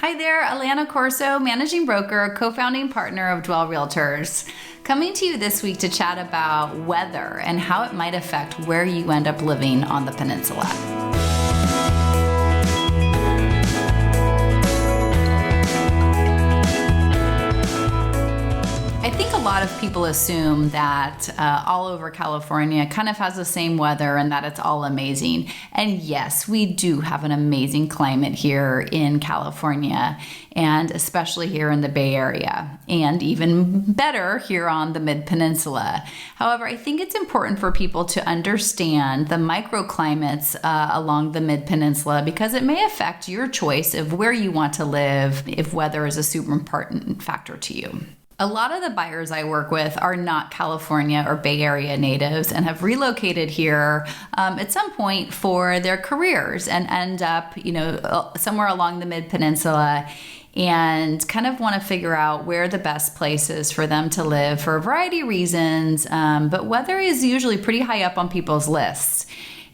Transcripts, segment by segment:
Hi there, Alana Corso, managing broker, co-founding partner of Dwell Realtors. Coming to you this week to chat about weather and how it might affect where you end up living on the peninsula. I think a lot of people assume that all over California kind of has the same weather and that it's all amazing. And yes, we do have an amazing climate here in California, and especially here in the Bay Area, and even better here on the mid-peninsula. However, I think it's important for people to understand the microclimates along the mid-peninsula because it may affect your choice of where you want to live if weather is a super important factor to you. A lot of the buyers I work with are not California or Bay Area natives and have relocated here at some point for their careers and end up, somewhere along the mid-peninsula and kind of want to figure out where the best place is for them to live for a variety of reasons. But weather is usually pretty high up on people's lists.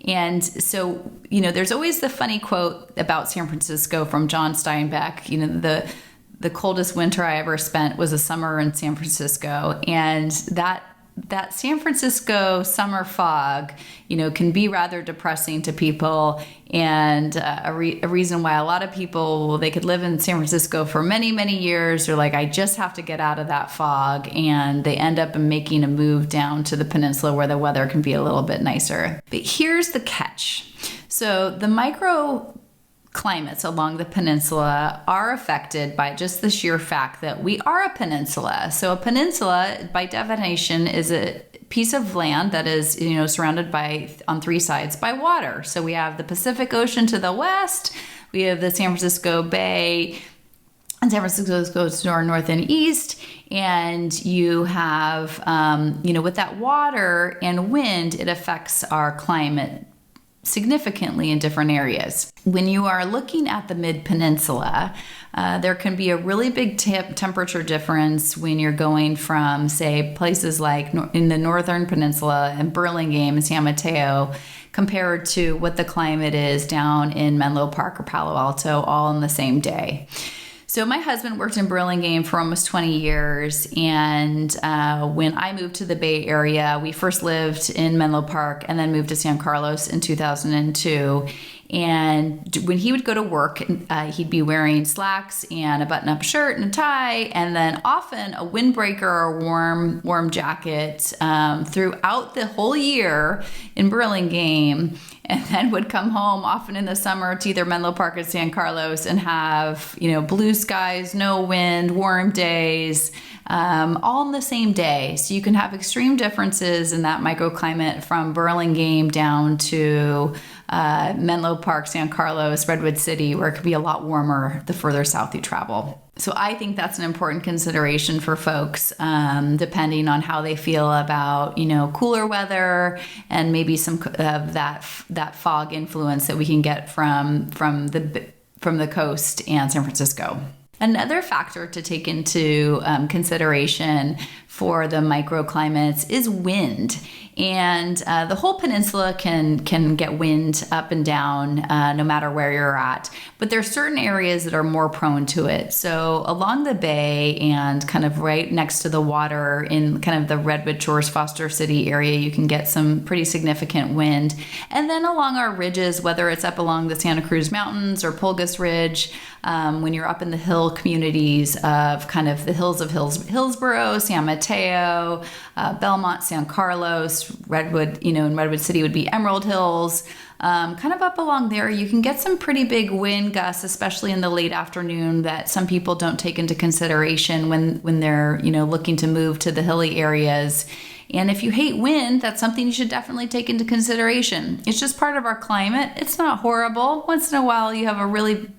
And so, there's always the funny quote about San Francisco from John Steinbeck, the coldest winter I ever spent was a summer in San Francisco. And that San Francisco summer fog, can be rather depressing to people. And a reason why a lot of people, they could live in San Francisco for many, many years. They're like, I just have to get out of that fog. And they end up making a move down to the peninsula where the weather can be a little bit nicer. But here's the catch. So the microclimates along the peninsula are affected by just the sheer fact that we are a peninsula. So a peninsula, by definition, is a piece of land that is, surrounded on three sides by water. So we have the Pacific Ocean to the west, we have the San Francisco Bay, and San Francisco goes north and east, and you have, with that water and wind, it affects our climate significantly in different areas. When you are looking at the mid-peninsula, there can be a really big temperature difference when you're going from, say, places like in the northern peninsula and Burlingame and San Mateo compared to what the climate is down in Menlo Park or Palo Alto all in the same day. So my husband worked in Burlingame for almost 20 years, and when I moved to the Bay Area, we first lived in Menlo Park and then moved to San Carlos in 2002. And when he would go to work, he'd be wearing slacks and a button-up shirt and a tie, and then often a windbreaker or warm jacket throughout the whole year in Burlingame, and then would come home often in the summer to either Menlo Park or San Carlos and have, blue skies, no wind, warm days, all in the same day. So you can have extreme differences in that microclimate from Burlingame down to Menlo Park, San Carlos, Redwood City, where it could be a lot warmer the further south you travel. So I think that's an important consideration for folks, depending on how they feel about, cooler weather and maybe some of that fog influence that we can get from the coast and San Francisco. Another factor to take into consideration for the microclimates is wind. And the whole peninsula can get wind up and down no matter where you're at. But there are certain areas that are more prone to it. So along the bay and kind of right next to the water in kind of the Redwood Shores, Foster City area, you can get some pretty significant wind. And then along our ridges, whether it's up along the Santa Cruz Mountains or Pulgas Ridge, when you're up in the hill communities of kind of the hills of Hillsborough, San Mateo, Belmont, San Carlos, Redwood, in Redwood City would be Emerald Hills, kind of up along there, you can get some pretty big wind gusts, especially in the late afternoon, that some people don't take into consideration when they're, looking to move to the hilly areas. And if you hate wind, that's something you should definitely take into consideration. It's just part of our climate. It's not horrible. Once in a while, you have a really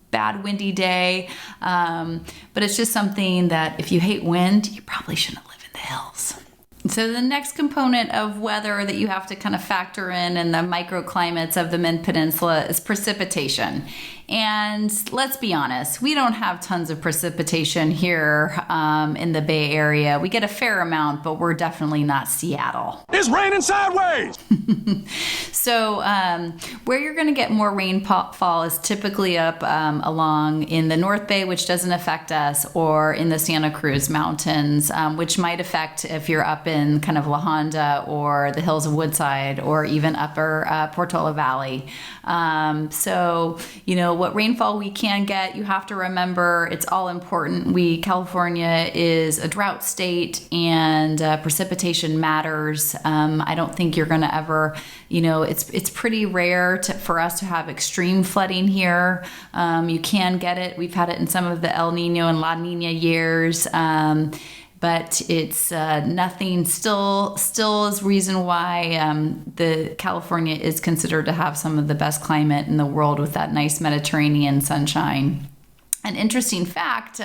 bad windy day, but it's just something that if you hate wind, you probably shouldn't live in the hills. So the next component of weather that you have to kind of factor in the microclimates of the mid-peninsula is precipitation. And let's be honest, we don't have tons of precipitation here in the Bay Area. We get a fair amount, but we're definitely not Seattle. It's raining sideways! So where you're going to get more rainfall is typically up along in the North Bay, which doesn't affect us, or in the Santa Cruz Mountains, which might affect if you're up in kind of La Honda or the hills of Woodside or even upper Portola Valley. So, what rainfall we can get, you have to remember it's all important. California is a drought state, and precipitation matters. I don't think you're going to ever, it's pretty rare for us to have extreme flooding here. You can get it. We've had it in some of the El Nino and La Nina years. But it's nothing, still is reason why the California is considered to have some of the best climate in the world with that nice Mediterranean sunshine. An interesting fact,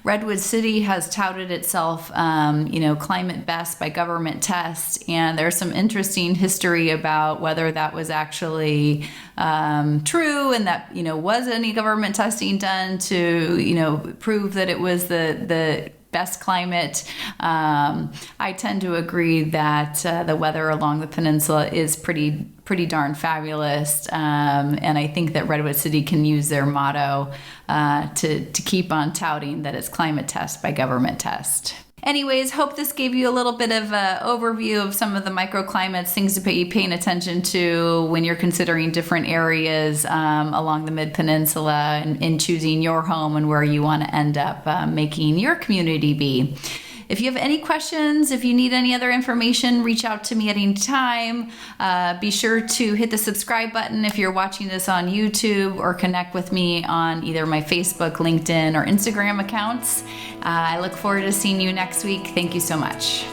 Redwood City has touted itself, climate best by government test, and there's some interesting history about whether that was actually true, and that, was any government testing done to, prove that it was the best climate. I tend to agree that the weather along the peninsula is pretty darn fabulous, and I think that Redwood City can use their motto to keep on touting that it's climate test by government test. Anyways, hope this gave you a little bit of an overview of some of the microclimates, things to be paying attention to when you're considering different areas along the mid-peninsula and choosing your home and where you want to end up making your community be. If you have any questions, if you need any other information, reach out to me at any time. Be sure to hit the subscribe button if you're watching this on YouTube, or connect with me on either my Facebook, LinkedIn, or Instagram accounts. I look forward to seeing you next week. Thank you so much.